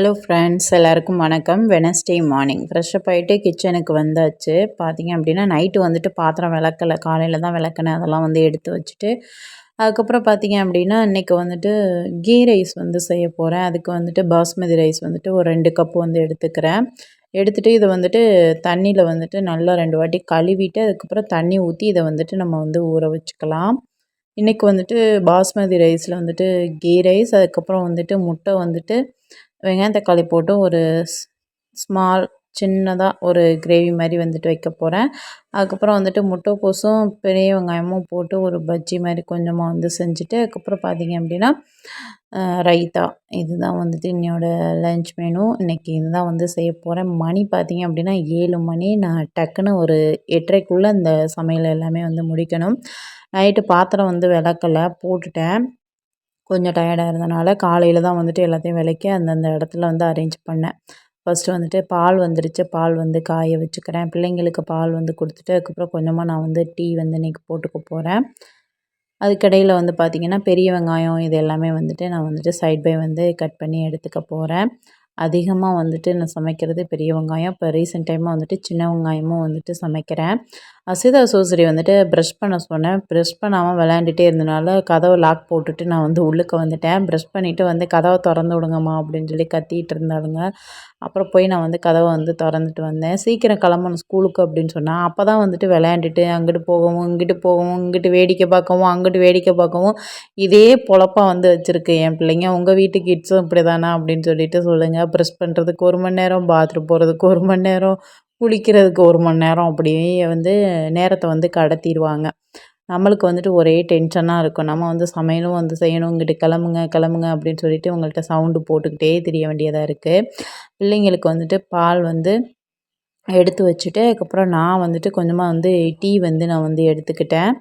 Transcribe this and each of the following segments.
Hello friends, எல்லாருக்கும் வணக்கம். Wednesday morning fresh up ஆகிட்டு கிச்சனுக்கு வந்தாச்சு. பார்த்தீங்க அப்படின்னா நைட்டு வந்துட்டு பாத்திரம் விளக்கலை, காலையில் தான் விளக்குனேன். அதெல்லாம் வந்து எடுத்து வச்சுட்டு அதுக்கப்புறம் பார்த்தீங்க அப்படின்னா இன்றைக்கி வந்துட்டு கீ ரைஸ் வந்து செய்ய போகிறேன். அதுக்கு வந்துட்டு பாஸ்மதி ரைஸ் வந்துட்டு ஒரு 2 கப்பு வந்து எடுத்துக்கிறேன். எடுத்துகிட்டு இதை வந்துட்டு தண்ணியில் வந்துட்டு நல்லா 2 வாட்டி கழுவிட்டு அதுக்கப்புறம் தண்ணி ஊற்றி இதை வந்துட்டு நம்ம வந்து ஊற வச்சுக்கலாம். இன்றைக்கி வந்துட்டு பாஸ்மதி ரைஸில் வந்துட்டு கீ ரைஸ், அதுக்கப்புறம் வந்துட்டு முட்டை வந்துட்டு வெங்காயம் தக்காளி போட்டு ஒரு ஸ்மால் சின்னதாக ஒரு கிரேவி மாதிரி வந்துட்டு வைக்க போகிறேன். அதுக்கப்புறம் வந்துட்டு முட்டைக்கோஸும் பெரிய வெங்காயமும் போட்டு ஒரு பஜ்ஜி மாதிரி கொஞ்சமாக வந்து செஞ்சுட்டு அதுக்கப்புறம் பார்த்தீங்க அப்படின்னா ரைத்தா. இதுதான் வந்துட்டு என்னோட லன்ச் மெனு. இன்றைக்கி இதுதான் வந்து செய்ய போகிறேன். மணி பார்த்தீங்க அப்படின்னா 7 மணி. நான் டக்குன்னு ஒரு 8:30க்குள்ளே இந்த சமையல் எல்லாமே வந்து முடிக்கணும். நைட்டு பாத்திரம் வந்து விளக்கலை, போட்டுட்டேன். கொஞ்சம் டயர்டாக இருந்தனால காலையில் தான் வந்துட்டு எல்லாத்தையும் விளக்கி அந்தந்த இடத்துல வந்து அரேஞ்ச் பண்ணேன். ஃபஸ்ட்டு வந்துட்டு பால் வந்துருச்சு, பால் வந்து காய வச்சுக்கிறேன். பிள்ளைங்களுக்கு பால் வந்து கொடுத்துட்டு அதுக்கப்புறம் கொஞ்சமாக நான் வந்து டீ வந்து இன்றைக்கி போட்டுக்க போகிறேன். அதுக்கிடையில் வந்து பார்த்திங்கன்னா பெரிய வெங்காயம் இது எல்லாமே வந்துட்டு நான் வந்துட்டு சைட் பை வந்து கட் பண்ணி எடுத்துக்க போகிறேன். அதிகமாக வந்துட்டு நான் சமைக்கிறது பெரிய வெங்காயம். இப்போ ரீசெண்ட் டைமாக வந்துட்டு சின்ன வெங்காயமும் வந்துட்டு சமைக்கிறேன். அசிதா சோசரி வந்துட்டு ப்ரஷ் பண்ண சொன்னேன். ப்ரஷ் பண்ணாமல் விளையாண்டுட்டே இருந்தனால கதவை லாக் போட்டுட்டு நான் வந்து உள்ளுக்க வந்துட்டேன். ப்ரஷ் பண்ணிவிட்டு வந்து கதவை திறந்து விடுங்கம்மா அப்படின்னு சொல்லி கத்திட்டு இருந்தாளுங்க. அப்புறம் போய் நான் வந்து கதவை வந்து திறந்துட்டு வந்தேன். சீக்கிரம் கிளம்பணும் ஸ்கூலுக்கு அப்படின்னு சொன்னேன். அப்போ தான் வந்துட்டு விளையாண்டுட்டு அங்கிட்டு போகவும் இங்கிட்டு போகவும் இங்கிட்டு வேடிக்கை பார்க்கவும் அங்கிட்டு வேடிக்கை பார்க்கவும் இதே பொழப்பாக வந்து வச்சுருக்கு என் பிள்ளைங்க. உங்கள் வீட்டு கிட்ஸும் இப்படி தானா அப்படின்னு சொல்லிட்டு சொல்லுங்கள். ப்ரெஷ் பண்ணுறதுக்கு 1 மணி நேரம், பாத்ரூம் போகிறதுக்கு 1 மணி நேரம், குளிக்கிறதுக்கு 1 மணி நேரம், அப்படியே வந்து நேரத்தை வந்து கடத்திடுவாங்க. நம்மளுக்கு வந்துட்டு ஒரே டென்ஷனாக இருக்கும். நம்ம வந்து சமையலும் வந்து செய்யணும், இங்கிட்டு கிளம்புங்க கிளம்புங்க அப்படின்னு சொல்லிட்டு உங்கள்கிட்ட சவுண்டு போட்டுக்கிட்டே தெரிய வேண்டியதாக இருக்குது. பிள்ளைங்களுக்கு வந்துட்டு பால் வந்து எடுத்து வச்சுட்டு அதுக்கப்புறம் நான் வந்துட்டு கொஞ்சமாக வந்து டீ வந்து நான் வந்து எடுத்துக்கிட்டேன்.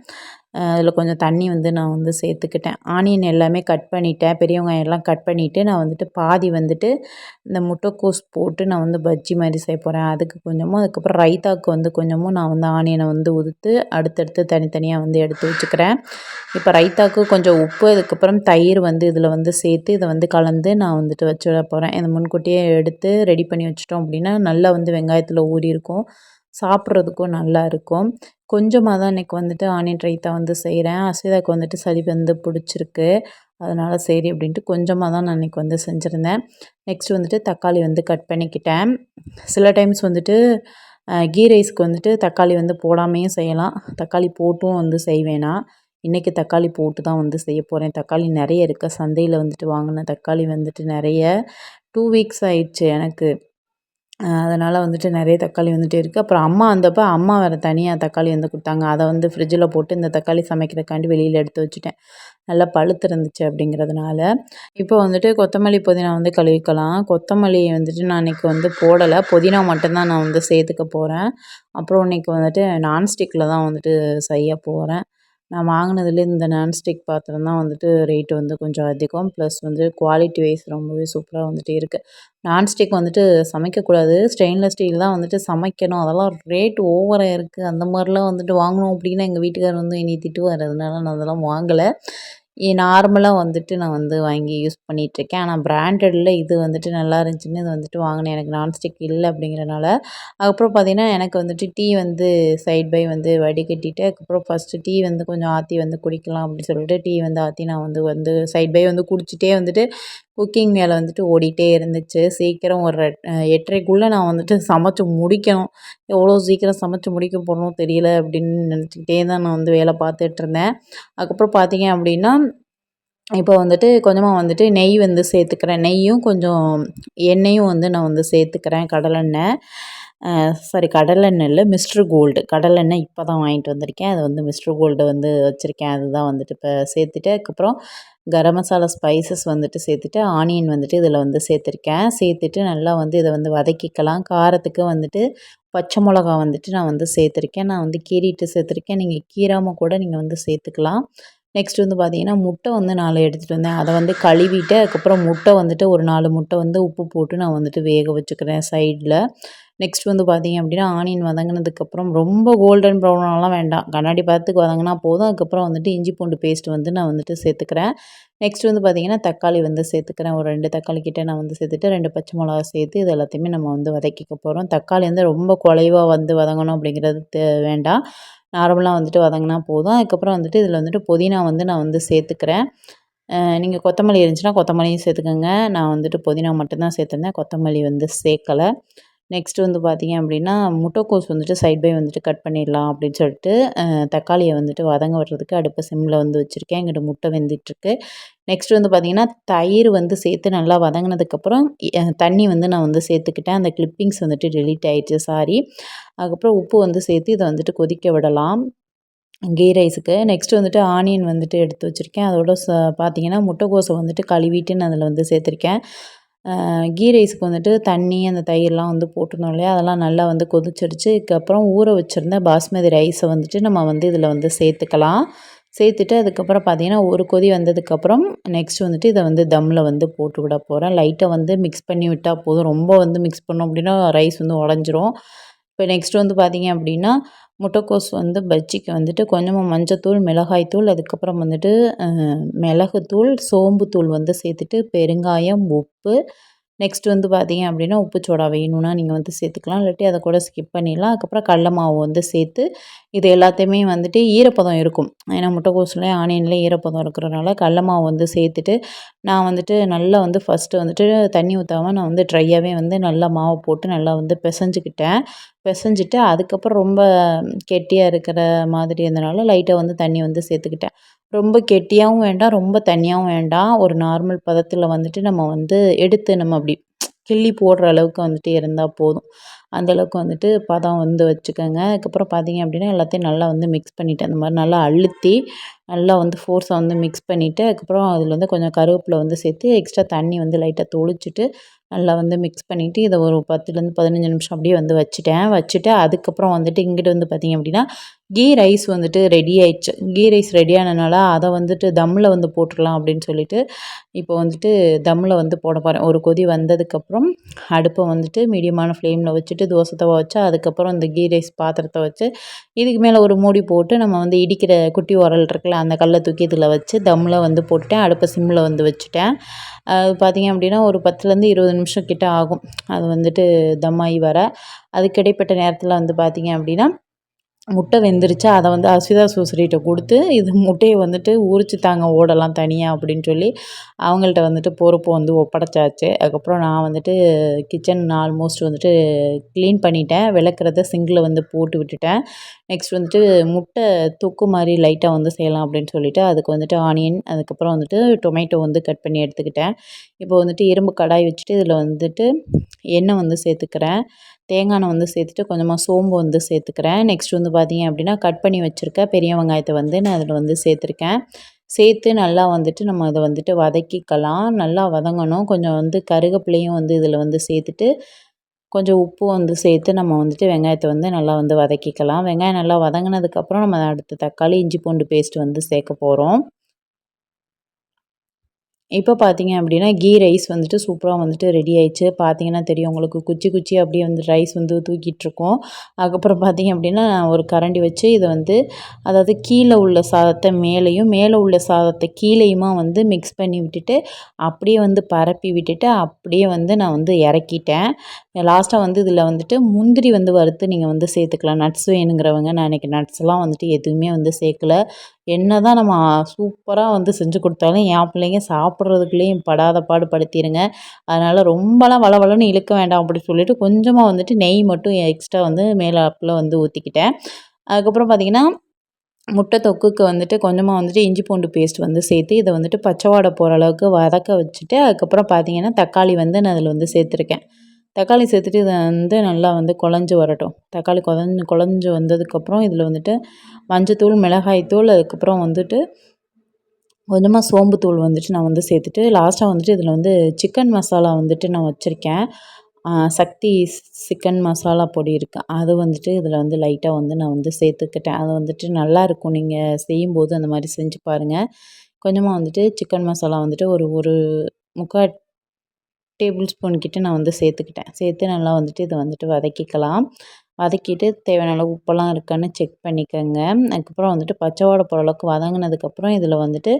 அதில் கொஞ்சம் தண்ணி வந்து நான் வந்து சேர்த்துக்கிட்டேன். ஆனியன் எல்லாமே கட் பண்ணிட்டேன். பெரிய வெங்காயம் எல்லாம் கட் பண்ணிவிட்டு நான் வந்துட்டு பாதி வந்துட்டு இந்த முட்டைக்கோஸ் போட்டு நான் வந்து பஜ்ஜி மாதிரி செய்ய போகிறேன். அதுக்கு கொஞ்சமும் அதுக்கப்புறம் ரைத்தாவுக்கு வந்து கொஞ்சமும் நான் வந்து ஆனியனை வந்து உதுத்து அடுத்தடுத்து தனித்தனியாக வந்து எடுத்து வச்சுக்கிறேன். இப்போ ரைத்தாவுக்கு கொஞ்சம் உப்பு அதுக்கப்புறம் தயிர் வந்து இதில் வந்து சேர்த்து இதை வந்து கலந்து நான் வந்துட்டு வச்சுட போகிறேன். இதை முன்கூட்டியே எடுத்து ரெடி பண்ணி வச்சிட்டோம் அப்படின்னா நல்லா வந்து வெங்காயத்தில் ஊறி இருக்கும், சாப்பிட்றதுக்கும் நல்லா இருக்கும். கொஞ்சமாக தான் இன்றைக்கி வந்துட்டு ஆனியன் ரைத்தா வந்து செய்கிறேன். அஸ்விதாவுக்கு வந்துட்டு சளி வந்து பிடிச்சிருக்கு. அதனால் சரி அப்படின்ட்டு கொஞ்சமாக தான் நான் இன்றைக்கி வந்து செஞ்சுருந்தேன். நெக்ஸ்ட் வந்துட்டு தக்காளி வந்து கட் பண்ணிக்கிட்டேன். சில டைம்ஸ் வந்துட்டு கீ ரைஸ்க்கு வந்துட்டு தக்காளி வந்து போடாமையும் செய்யலாம், தக்காளி போட்டும் வந்து செய்வேனா. இன்றைக்கி தக்காளி போட்டு தான் வந்து செய்ய போகிறேன். தக்காளி நிறைய இருக்குது. சந்தையில் வந்துட்டு வாங்கின தக்காளி வந்துட்டு நிறைய 2 வீக்ஸ் ஆயிடுச்சு எனக்கு. அதனால் வந்துட்டு நிறைய தக்காளி வந்துட்டு இருக்குது. அப்புறம் அம்மா வந்தப்போ அம்மா வேறு தனியாக தக்காளி வந்து கொடுத்தாங்க. அதை வந்து ஃப்ரிட்ஜில் போட்டு இந்த தக்காளி சமைக்கிறதுக்காண்டி வெளியில் எடுத்து வச்சுட்டேன். நல்லா பழுத்து இருந்துச்சு அப்படிங்கிறதுனால. இப்போ வந்துட்டு கொத்தமல்லி, புதினா வந்து கழுவிக்கலாம். கொத்தமல்லி வந்துட்டு நான் இன்றைக்கி வந்து போடலை, புதினா மட்டும்தான் நான் வந்து சேர்த்துக்க போகிறேன். அப்புறம் இன்றைக்கி வந்துட்டு நான்ஸ்டிக்கில் தான் வந்துட்டு செய்ய போகிறேன். நான் வாங்கினதுலேயே இந்த நான்ஸ்டிக் பாத்திரம் தான் வந்துட்டு ரேட்டு வந்து கொஞ்சம் அதிகம். ப்ளஸ் வந்து குவாலிட்டி வைஸ் ரொம்பவே சூப்பராக வந்துட்டு இருக்குது. நான்ஸ்டிக் வந்துட்டு சமைக்கக்கூடாது, ஸ்டெயின்லெஸ் ஸ்டீல் தான் வந்துட்டு சமைக்கணும். அதெல்லாம் ரேட் ஓவராக இருக்குது. அந்த மாதிரிலாம் வந்துட்டு வாங்கினோம் அப்படின்னா எங்கள் வீட்டுக்காரர் வந்து என்னை திட்டுவார். அதனால நான் அதெல்லாம் வாங்கலை. நார்மலாக வந்துட்டு நான் வந்து வாங்கி யூஸ் பண்ணிகிட்ருக்கேன். ஆனால் பிராண்டடில் இது வந்துட்டு நல்லா இருந்துச்சுன்னு இது வந்துட்டு வாங்கினேன். எனக்கு நான்ஸ்டிக் இல்லை அப்படிங்கிறனால. அதுக்கப்புறம் பார்த்திங்கன்னா எனக்கு வந்துட்டு டீ வந்து சைட் பை வந்து வடிகட்டிட்டு அதுக்கப்புறம் ஃபஸ்ட்டு டீ வந்து கொஞ்சம் ஆற்றி வந்து குடிக்கலாம் அப்படின்னு சொல்லிட்டு டீ வந்து ஆற்றி நான் வந்து சைட் பை வந்து குடிச்சிட்டே வந்துட்டு குக்கிங் வேலை வந்துட்டு ஓடிட்டே இருந்துச்சு. சீக்கிரம் ஒரு 8:30க்குள்ளே நான் வந்துட்டு சமைச்சு முடிக்கணும். எவ்வளோ சீக்கிரம் சமைச்சு முடிக்க போகிறோமோ தெரியல அப்படின்னு நினச்சிக்கிட்டே தான் நான் வந்து வேலை பார்த்துட்ருந்தேன். அதுக்கப்புறம் பார்த்தீங்க அப்படின்னா இப்போ வந்துட்டு கொஞ்சமாக வந்துட்டு நெய் வந்து சேர்த்துக்கிறேன். நெய்யும் கொஞ்சம் எண்ணெயும் வந்து நான் வந்து சேர்த்துக்கிறேன். கடலெண்ணெய், சாரி கடலெண்ணெய் இல்லை, மிஸ்டர் கோல்டு கடலெண்ணெய் இப்போ தான் வாங்கிட்டு வந்திருக்கேன். அது வந்து மிஸ்டர் கோல்டு வந்து வச்சுருக்கேன். அதுதான் வந்துட்டு இப்போ சேர்த்துட்டு அதுக்கப்புறம் கரம் மசாலா ஸ்பைசஸ் வந்துட்டு சேர்த்துட்டு ஆனியன் வந்துட்டு இதில் வந்து சேர்த்துருக்கேன். சேர்த்துட்டு நல்லா வந்து இதை வந்து வதக்கிக்கலாம். காரத்துக்கு வந்துட்டு பச்சை மிளகா வந்துட்டு நான் வந்து சேர்த்துருக்கேன். நான் வந்து கீறிட்டு சேர்த்துருக்கேன். நீங்கள் கீறாமல் கூட நீங்கள் வந்து சேர்த்துக்கலாம். நெக்ஸ்ட் வந்து பார்த்திங்கன்னா முட்டை வந்து 4 எடுத்துகிட்டு வந்தேன். அதை வந்து கழுவிட்டு அதுக்கப்புறம் முட்டை வந்துட்டு ஒரு 4 முட்டை வந்து உப்பு போட்டு நான் வந்துட்டு வேக வச்சுக்கிறேன் சைடில். நெக்ஸ்ட் வந்து பார்த்திங்க அப்படின்னா ஆனியன் வதங்கினதுக்கப்புறம் ரொம்ப கோல்டன் ப்ரௌனாலாம் வேண்டாம், கண்ணாடி பதத்துக்கு வதங்கினா போதும். அதுக்கப்புறம் வந்துட்டு இஞ்சி பூண்டு பேஸ்ட் வந்து நான் வந்துட்டு சேர்த்துக்கிறேன். நெக்ஸ்ட் வந்து பார்த்திங்கன்னா தக்காளி வந்து சேர்த்துக்கிறேன். ஒரு 2 தக்காளி கிட்ட நான் வந்து சேர்த்துட்டு 2 பச்சை மிளகா சேர்த்து இது எல்லாத்தையுமே நம்ம வந்து வதக்கிக்க போகிறோம். தக்காளி வந்து ரொம்ப குலைவாக வந்து வதங்கணும் அப்படிங்கிறது வேண்டாம், நார்மலாக வந்துட்டு வதங்கினா போதும். அதுக்கப்புறம் வந்துட்டு இதில் வந்துட்டு புதினா வந்து நான் வந்து சேர்த்துக்கிறேன். நீங்கள் கொத்தமல்லி இருந்துச்சுன்னா கொத்தமல்லியும் சேர்த்துக்கோங்க. நான் வந்துட்டு புதினா மட்டும்தான் சேர்த்துருந்தேன், கொத்தமல்லி வந்து சேர்க்கலை. நெக்ஸ்ட் வந்து பார்த்திங்க அப்படின்னா முட்டைக்கோஸ் வந்துட்டு சைட் பை வந்துட்டு கட் பண்ணிடலாம் அப்படின்னு சொல்லிட்டு தக்காளியை வந்துட்டு வதங்க விடுறதுக்கு அடுப்பை சிம்மில் வந்து வச்சுருக்கேன். இங்கிட்ட முட்டை வெந்துட்டுருக்கு. நெக்ஸ்ட் வந்து பார்த்திங்கன்னா தயிர் வந்து சேர்த்து நல்லா வதங்கினதுக்கப்புறம் தண்ணி வந்து நான் வந்து சேர்த்துக்கிட்டேன். அந்த கிளிப்பிங்ஸ் வந்துட்டு டெலீட் ஆகிடுச்சு, சாரி. அதுக்கப்புறம் உப்பு வந்து சேர்த்து இதை வந்துட்டு கொதிக்க விடலாம் கீ ரைஸுக்கு. நெக்ஸ்ட் வந்துட்டு ஆனியன் வந்துட்டு எடுத்து வச்சுருக்கேன். அதோட பார்த்திங்கன்னா முட்டைக்கோஸை வந்துட்டு கழுவிட்டு நான் அதில் வந்து சேர்த்துருக்கேன். கீ ரைஸுக்கு வந்துட்டு தண்ணி அந்த தயிர்லாம் வந்து போட்டிருந்தோம் இல்லையா, அதெல்லாம் நல்லா வந்து கொதிச்சிடுச்சு. இதுக்கப்புறம் ஊற வச்சுருந்த பாஸ்மதி ரைஸை வந்துட்டு நம்ம வந்து இதில் வந்து சேர்த்துக்கலாம். சேர்த்துட்டு அதுக்கப்புறம் பார்த்திங்கன்னா ஒரு கொதி வந்ததுக்கப்புறம் நெக்ஸ்ட் வந்துட்டு இதை வந்து தம்மில் வந்து போட்டு விட போகிறேன். லைட்டாக வந்து மிக்ஸ் பண்ணி விட்டால் போதும், ரொம்ப வந்து மிக்ஸ் பண்ணோம் அப்படின்னா ரைஸ் வந்து உடஞ்சிரும். இப்போ நெக்ஸ்ட் வந்து பார்த்திங்க அப்படின்னா முட்டைக்கோஸ் வந்து பஜ்ஜிக்கு வந்துட்டு கொஞ்சமாக மஞ்சத்தூள், மிளகாய்த்தூள், அதுக்கப்புறம் வந்துட்டு மிளகுத்தூள், சோம்புத்தூள் வந்து சேர்த்துட்டு பெருங்காயம், உப்பு, நெக்ஸ்ட் வந்து பார்த்திங்க அப்படின்னா உப்பு சோடா வேணும்னா நீங்கள் வந்து சேர்த்துக்கலாம், இல்லாட்டி அதை கூட ஸ்கிப் பண்ணிடலாம். அதுக்கப்புறம் கடல மாவு வந்து சேர்த்து இது எல்லாத்தையுமே வந்துட்டு ஈரப்பதம் இருக்கும், ஏன்னா முட்டைக்கோஸ்லேயும் ஆனியன்லேயும் ஈரப்பதம் இருக்கிறனால கடல மாவு வந்து சேர்த்துட்டு நான் வந்துட்டு நல்லா வந்து ஃபஸ்ட்டு வந்துட்டு தண்ணி ஊற்றாமல் நான் வந்து ட்ரையாகவே வந்து நல்லா மாவு போட்டு நல்லா வந்து பிசைஞ்சுக்கிட்டேன். பிசைஞ்சிட்டு அதுக்கப்புறம் ரொம்ப கெட்டியாக இருக்கிற மாதிரி இருந்தனால லைட்டாக வந்து தண்ணி வந்து சேர்த்துக்கிட்டேன். ரொம்ப கெட்டியாகவும் வேண்டாம், ரொம்ப தண்ணியாகவும் வேண்டாம், ஒரு நார்மல் பதத்தில் வந்துட்டு நம்ம வந்து எடுத்து நம்ம அப்படி கிள்ளி போடுற அளவுக்கு வந்துட்டு இருந்தால் போதும். அந்தளவுக்கு வந்துட்டு பதம் வந்து வச்சுக்கோங்க. அதுக்கப்புறம் பார்த்திங்க அப்படின்னா எல்லாத்தையும் நல்லா வந்து மிக்ஸ் பண்ணிவிட்டு அந்த மாதிரி நல்லா அழுத்தி நல்லா வந்து ஃபோர்ஸாக வந்து மிக்ஸ் பண்ணிவிட்டு அதுக்கப்புறம் அதில் வந்து கொஞ்சம் கருவேப்பிலை வந்து சேர்த்து எக்ஸ்ட்ரா தண்ணி வந்து லைட்டாக தொளிச்சிட்டு நல்லா வந்து மிக்ஸ் பண்ணிவிட்டு இதை ஒரு 10லேருந்து 15 நிமிஷம் அப்படியே வந்து வச்சுட்டு அதுக்கப்புறம் வந்துட்டு இங்கிட்டு வந்து பார்த்திங்க அப்படின்னா கீ ரைஸ் வந்துட்டு ரெடி ஆயிடுச்சு. கீ ரைஸ் ரெடி ஆனனால அதை வந்துட்டு தம்மில் வந்து போட்டுடலாம் அப்படின்னு சொல்லிட்டு இப்போ வந்துட்டு தம்மில் வந்து போட போகிறேன். ஒரு கொதி வந்ததுக்கப்புறம் அடுப்பை வந்துட்டு மீடியமான ஃப்ளேமில் வச்சுட்டு தோசை தவா வச்சு அதுக்கப்புறம் இந்த கீ ரைஸ் பாத்திரத்தை வச்சு இதுக்கு மேலே ஒரு மூடி போட்டு நம்ம வந்து இடிக்கிற குட்டி உரல் இருக்குல்ல, அந்த கல்லை தூக்கி இதில் வச்சு தம்மில் வந்து போட்டுட்டேன். அடுப்பை சிம்மில் வந்து வச்சுட்டேன். அது பார்த்திங்க அப்படின்னா ஒரு 10லேருந்து 20 நிமிஷம் கிட்ட ஆகும் அது வந்துட்டு தம்மாகி வர. அதுக்கு இடைப்பட்ட நேரத்தில் வந்து பார்த்திங்க அப்படின்னா முட்டை வெந்துருச்சு, அதை வந்து அஸ்விதா சூசரிகிட்ட கொடுத்து இது முட்டையை வந்துட்டு உரிச்சு தாங்க ஓடலாம் தனியாக அப்படின்னு சொல்லி அவங்கள்ட்ட வந்துட்டு பொறுப்பு வந்து ஒப்படைச்சாச்சு. அதுக்கப்புறம் நான் வந்துட்டு கிச்சன் ஆல்மோஸ்ட் வந்துட்டு க்ளீன் பண்ணிட்டேன், விளக்குறத சிங்கில் வந்து போட்டு விட்டுட்டேன். நெக்ஸ்ட் வந்துட்டு முட்டை தொக்கு மாதிரி லைட்டாக வந்து செய்யலாம் அப்படின்னு சொல்லிட்டு அதுக்கு வந்துட்டு ஆனியன் அதுக்கப்புறம் வந்துட்டு டொமேட்டோ வந்து கட் பண்ணி எடுத்துக்கிட்டேன். இப்போ வந்துட்டு இரும்பு கடாய் வச்சுட்டு இதில் வந்துட்டு எண்ணெய் வந்து சேர்த்துக்கிறேன். தேங்காய் எண்ணெய் வந்து சேர்த்துட்டு கொஞ்சமாக சோம்பு வந்து சேர்த்துக்கிறேன். நெக்ஸ்ட் வந்து பார்த்திங்க அப்படின்னா கட் பண்ணி வச்சுருக்க பெரிய வெங்காயத்தை வந்து நான் அதில் வந்து சேர்த்துருக்கேன். சேர்த்து நல்லா வந்துட்டு நம்ம அதை வந்துட்டு வதக்கிக்கலாம், நல்லா வதங்கணும். கொஞ்சம் வந்து கருவேப்பிலையும் வந்து இதில் வந்து சேர்த்துட்டு கொஞ்சம் உப்பு வந்து சேர்த்து நம்ம வந்துட்டு வெங்காயத்தை வந்து நல்லா வந்து வதக்கிக்கலாம். வெங்காயம் நல்லா வதங்கினதுக்கப்புறம் நம்ம அடுத்து தக்காளி, இஞ்சி பூண்டு பேஸ்ட் வந்து சேர்க்க போகிறோம். இப்போ பார்த்திங்க அப்படின்னா கீ ரைஸ் வந்துட்டு சூப்பராக வந்துட்டு ரெடி ஆயிடுச்சு. பார்த்திங்கன்னா தெரியும் உங்களுக்கு, குச்சி குச்சி அப்படியே வந்து ரைஸ் வந்து தூக்கிட்டுருக்கோம். அதுக்கப்புறம் பார்த்திங்க அப்படின்னா ஒரு கரண்டி வச்சு இதை வந்து அதாவது கீழே உள்ள சாதத்தை மேலேயும் மேலே உள்ள சாதத்தை கீழேயுமா வந்து மிக்ஸ் பண்ணி விட்டுட்டு அப்படியே வந்து பரப்பி விட்டுட்டு அப்படியே வந்து நான் வந்து இறக்கிட்டேன். லாஸ்ட்டாக வந்து இதில் வந்துட்டு முந்திரி வந்து வறுத்து நீங்கள் வந்து சேர்த்துக்கலாம், நட்ஸ் வேணுங்கிறவங்க. நான் இன்றைக்கி நட்ஸ்லாம் வந்துட்டு எதுவுமே வந்து சேர்க்கல. என்ன தான் நம்ம சூப்பராக வந்து செஞ்சு கொடுத்தாலும் என் பிள்ளைங்க சாப்பிட்றதுக்குள்ளேயும் படாத பாடு படுத்திடுங்க. அதனால் ரொம்பலாம் வளவளன்னு இழுக்க வேண்டாம் அப்படின்னு சொல்லிட்டு கொஞ்சமாக வந்துட்டு நெய் மட்டும் எக்ஸ்ட்ரா வந்து மேலாப்பில் வந்து ஊற்றிக்கிட்டேன். அதுக்கப்புறம் பார்த்திங்கன்னா முட்டை தொக்குக்கு வந்துட்டு கொஞ்சமாக வந்துட்டு இஞ்சி பூண்டு பேஸ்ட் வந்து சேர்த்து இதை வந்துட்டு பச்சை வாடை போகிற அளவுக்கு வதக்க வச்சுட்டு அதுக்கப்புறம் பார்த்திங்கன்னா தக்காளி வந்து நான் அதில் வந்து சேர்த்துருக்கேன். தக்காளி சேர்த்துட்டு இதை வந்து நல்லா வந்து குழஞ்சி வரட்டும். தக்காளி குழஞ்சி வந்ததுக்கப்புறம் இதில் வந்துட்டு மஞ்சத்தூள், மிளகாய்த்தூள், அதுக்கப்புறம் வந்துட்டு கொஞ்சமாக சோம்புத்தூள் வந்துட்டு நான் வந்து சேர்த்துட்டு லாஸ்ட்டாக வந்துட்டு இதில் வந்து சிக்கன் மசாலா வந்துட்டு நான் வச்சுருக்கேன். சக்தி சிக்கன் மசாலா பொடி இருக்குது, அது வந்துட்டு இதில் வந்து லைட்டாக வந்து நான் வந்து சேர்த்துக்கிட்டேன். அது வந்துட்டு நல்லாயிருக்கும். நீங்கள் செய்யும்போது அந்த மாதிரி செஞ்சு பாருங்கள். கொஞ்சமாக வந்துட்டு சிக்கன் மசாலா வந்துட்டு ஒரு ஒரு 3/4 டேபிள் ஸ்பூன் கிட்ட நான் வந்து சேர்த்துக்கிட்டேன். சேர்த்து நல்லா வந்துட்டு இதை வந்துட்டு வதக்கிக்கலாம். வதக்கிட்டு தேவையான அளவு உப்பெல்லாம் இருக்கான்னு செக் பண்ணிக்கோங்க. அதுக்கப்புறம் வந்துட்டு பச்சை வாடை போகிற அளவுக்கு வதங்கினதுக்கப்புறம் இதில் வந்துட்டு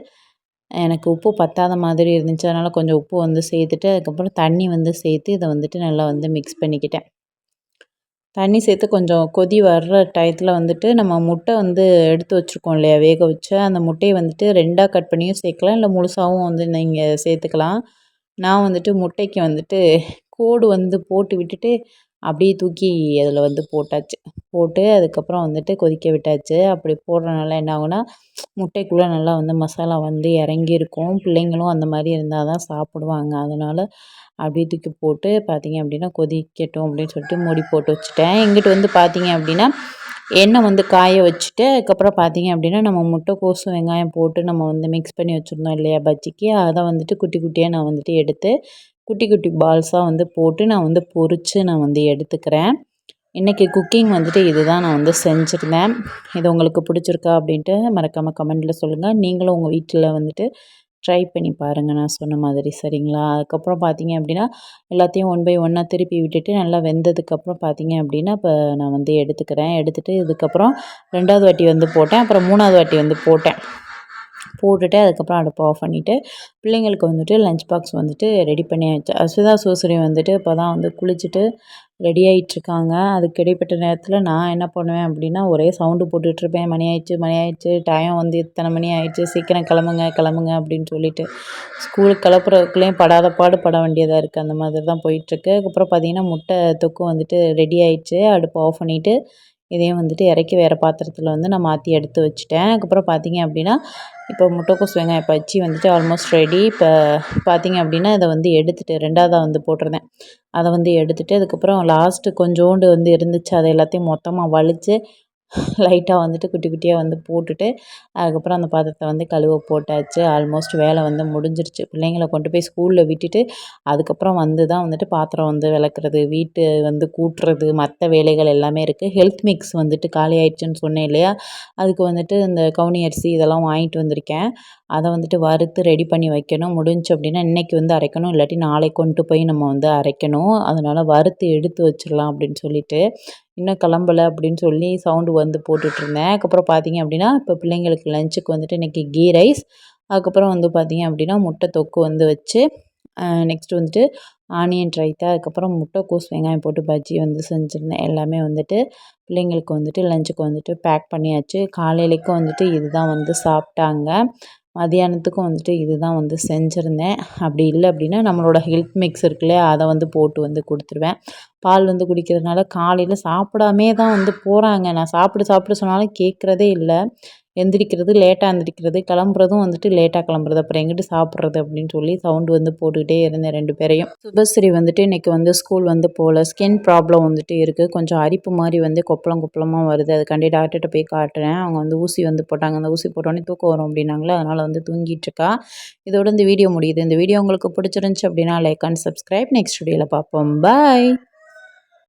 எனக்கு உப்பு பத்தாத மாதிரி இருந்துச்சு. அதனால் கொஞ்சம் உப்பு வந்து சேர்த்துட்டு அதுக்கப்புறம் தண்ணி வந்து சேர்த்து இதை வந்துட்டு நல்லா வந்து மிக்ஸ் பண்ணிக்கிட்டேன். தண்ணி சேர்த்து கொஞ்சம் கொதி வர்ற டயத்தில் வந்துட்டு நம்ம முட்டை வந்து எடுத்து வச்சுருக்கோம் இல்லையா, வேக வச்சு அந்த முட்டையை வந்துட்டு 2ஆக கட் பண்ணியும் சேர்க்கலாம், இல்லை முழுசாகவும் வந்து நீங்கள் சேர்த்துக்கலாம். நான் வந்துட்டு முட்டைக்கு வந்துட்டு கோடு வந்து போட்டு விட்டுட்டு அப்படியே தூக்கி அதில் வந்து போட்டாச்சு. போட்டு அதுக்கப்புறம் வந்துட்டு கொதிக்க விட்டாச்சு. அப்படி போடுறனால என்ன ஆகும்னா, முட்டைக்குள்ளே நல்லா வந்து மசாலா வந்து இறங்கியிருக்கும். பிள்ளைங்களும் அந்த மாதிரி இருந்தால் தான் சாப்பிடுவாங்க. அதனால் அப்படியே தூக்கி போட்டு பார்த்தீங்க அப்படின்னா கொதிக்கட்டும் அப்படின்னு சொல்லிட்டு மூடி போட்டு வச்சுட்டேன். எங்கிட்ட வந்து பார்த்தீங்க அப்படின்னா எண்ணெய் வந்து காய வச்சுட்டு அதுக்கப்புறம் பார்த்தீங்க அப்படின்னா நம்ம முட்டைக்கோஸும் வெங்காயம் போட்டு நம்ம வந்து மிக்ஸ் பண்ணி வச்சுருந்தோம் இல்லையா பஜ்ஜிக்கு, அதை வந்துட்டு குட்டி குட்டியாக நான் வந்துட்டு எடுத்து குட்டி குட்டி பால்ஸாக வந்து போட்டு நான் வந்து பொரித்து நான் வந்து எடுத்துக்கிறேன். இன்றைக்கி குக்கிங் வந்துட்டு இதுதான் நான் வந்து செஞ்சுருந்தேன். இது உங்களுக்கு பிடிச்சிருக்கா அப்படின்ட்டு மறக்காமல் கமெண்ட்டில் சொல்லுங்கள். நீங்களும் உங்கள் வீட்டில் வந்துட்டு ட்ரை பண்ணி பாருங்கள் நான் சொன்ன மாதிரி, சரிங்களா? அதுக்கப்புறம் பார்த்தீங்க அப்படின்னா எல்லாத்தையும் ஒன் பை ஒன்னாக திருப்பி விட்டுட்டு நல்லா வெந்ததுக்கப்புறம் பார்த்தீங்க அப்படின்னா இப்போ நான் வந்து எடுத்துக்கிறேன். எடுத்துகிட்டு இதுக்கப்புறம் 2வது வாட்டி வந்து போட்டேன். அப்புறம் 3வது வாட்டி வந்து போட்டுட்டு அதுக்கப்புறம் அடுப்பை ஆஃப் பண்ணிவிட்டு பிள்ளைங்களுக்கு வந்துட்டு லஞ்ச் பாக்ஸ் வந்துட்டு ரெடி பண்ணியாச்சு. அஸ்விதா சூசரி வந்துட்டு இப்போ தான் வந்து குளிச்சுட்டு ரெடி ஆகிட்டுருக்காங்க. அதுக்கு இடைப்பட்ட நேரத்தில் நான் என்ன பண்ணுவேன் அப்படின்னா ஒரே சவுண்டு போட்டுட்ருப்பேன். மணி ஆயிடுச்சு, டைம் வந்து இத்தனை மணி ஆயிடுச்சு, சீக்கிரம் கிளம்புங்க அப்படின்னு சொல்லிட்டு ஸ்கூலுக்கு கிளப்புறதுக்குள்ளேயும் படாத பாடு பட வேண்டியதாக இருக்குது. அந்த மாதிரி தான் போயிட்டுருக்கு. அதுக்கப்புறம் பார்த்திங்கன்னா முட்டை தொக்கு வந்துட்டு ரெடி ஆயிடுச்சு. அடுப்பை ஆஃப் பண்ணிவிட்டு இதையும் வந்துட்டு இறக்கி வேறு பாத்திரத்தில் வந்து நான் மாற்றி எடுத்து வச்சுட்டேன். அதுக்கப்புறம் பார்த்திங்க அப்படின்னா இப்போ முட்டைக்கோஸ் வெங்காய பஜ்ஜி வந்துட்டு ஆல்மோஸ்ட் ரெடி. இப்போ பார்த்திங்க அப்படின்னா இதை வந்து எடுத்துகிட்டு 2வதா வந்து போட்டிருந்தேன். அதை வந்து எடுத்துகிட்டு அதுக்கப்புறம் லாஸ்ட்டு கொஞ்சோண்டு வந்து இருந்துச்சு, அதை எல்லாத்தையும் மொத்தமாக வலித்து லைட்டாக வந்துட்டு குட்டி குட்டியாக வந்து போட்டுட்டு அதுக்கப்புறம் அந்த பாத்திரத்தை வந்து கழுவ போட்டாச்சு. ஆல்மோஸ்ட் வேலை வந்து முடிஞ்சிருச்சு. பிள்ளைங்களை கொண்டு போய் ஸ்கூலில் விட்டுட்டு அதுக்கப்புறம் வந்து தான் வந்துட்டு பாத்திரம் வந்து விளக்குறது, வீட்டு வந்து கூட்டுறது, மற்ற வேலைகள் எல்லாமே இருக்குது. ஹெல்த் மிக்ஸ் வந்துட்டு காலி ஆயிடுச்சுன்னு சொன்னேன் இல்லையா, அதுக்கு வந்துட்டு இந்த கவுனி அரிசி இதெல்லாம் வாங்கிட்டு வந்திருக்கேன். அதை வந்துட்டு வறுத்து ரெடி பண்ணி வைக்கணும். முடிஞ்சு அப்படின்னா இன்றைக்கி வந்து அரைக்கணும், இல்லாட்டி நாளைக்கு கொண்டு போய் நம்ம வந்து அரைக்கணும். அதனால் வறுத்து எடுத்து வச்சிடலாம் அப்படின்னு சொல்லிட்டு இன்னும் கிளம்பலை அப்படின்னு சொல்லி சவுண்டு வந்து போட்டுட்ருந்தேன். அதுக்கப்புறம் பார்த்தீங்க அப்படின்னா இப்போ பிள்ளைங்களுக்கு லஞ்சுக்கு வந்துட்டு இன்றைக்கி கீ ரைஸ், அதுக்கப்புறம் வந்து பார்த்தீங்க அப்படின்னா முட்டை தொக்கு வந்து வச்சு நெக்ஸ்ட்டு வந்துட்டு ஆனியன் ரைத்தா, அதுக்கப்புறம் முட்டைக்கோஸ் வெங்காயம் போட்டு பஜ்ஜி வந்து செஞ்சுருந்தேன். எல்லாமே வந்துட்டு பிள்ளைங்களுக்கு வந்துட்டு லஞ்சுக்கு வந்துட்டு பேக் பண்ணியாச்சு. காலையிலேக்கும் வந்துட்டு இதுதான் வந்து சாப்பிட்டாங்க. மதியானத்துக்கும் வந்துட்டு இதுதான் வந்து செஞ்சுருந்தேன். அப்படி இல்லை அப்படின்னா நம்மளோட ஹெல்த் மிக்ஸ் இருக்கு இல்லையா, அதை வந்து போட்டு வந்து கொடுத்துருவேன். பால் வந்து குடிக்கிறதுனால காலையில் சாப்பிடாமே தான் வந்து போகிறாங்க. நான் சாப்பிடு சொன்னாலும் கேட்குறதே இல்லை. லேட்டாக எந்திரிக்கிறது, கிளம்புறதும் வந்துட்டு லேட்டாக கிளம்புறது, அப்புறம் எங்கிட்டு சாப்பிட்றது அப்படின்னு சொல்லி சவுண்டு வந்து போட்டுக்கிட்டே இருந்தேன் 2 பேரையும். சுபஸ்ரீ வந்துட்டு இன்றைக்கி வந்து ஸ்கூல் வந்து போகல. ஸ்கின் ப்ராப்ளம் வந்துட்டு இருக்குது. கொஞ்சம் அரிப்பு மாதிரி வந்து கொப்பளமாக வருது. அதுக்காண்டி டாக்டர்கிட்ட போய் காட்டுறேன். அவங்க வந்து ஊசி வந்து போட்டாங்க. அந்த ஊசி போட்டோடனே தூக்கம் வரும் அப்படின்னாங்களே, அதனால் வந்து தூங்கிட்டுருக்கா. இதோட இந்த வீடியோ முடியுது. இந்த வீடியோ உங்களுக்கு பிடிச்சிருந்துச்சி அப்படின்னா லைக் அண்ட் சப்ஸ்கிரைப். நெக்ஸ்ட் வீடியோவில் பார்ப்போம். பாய்.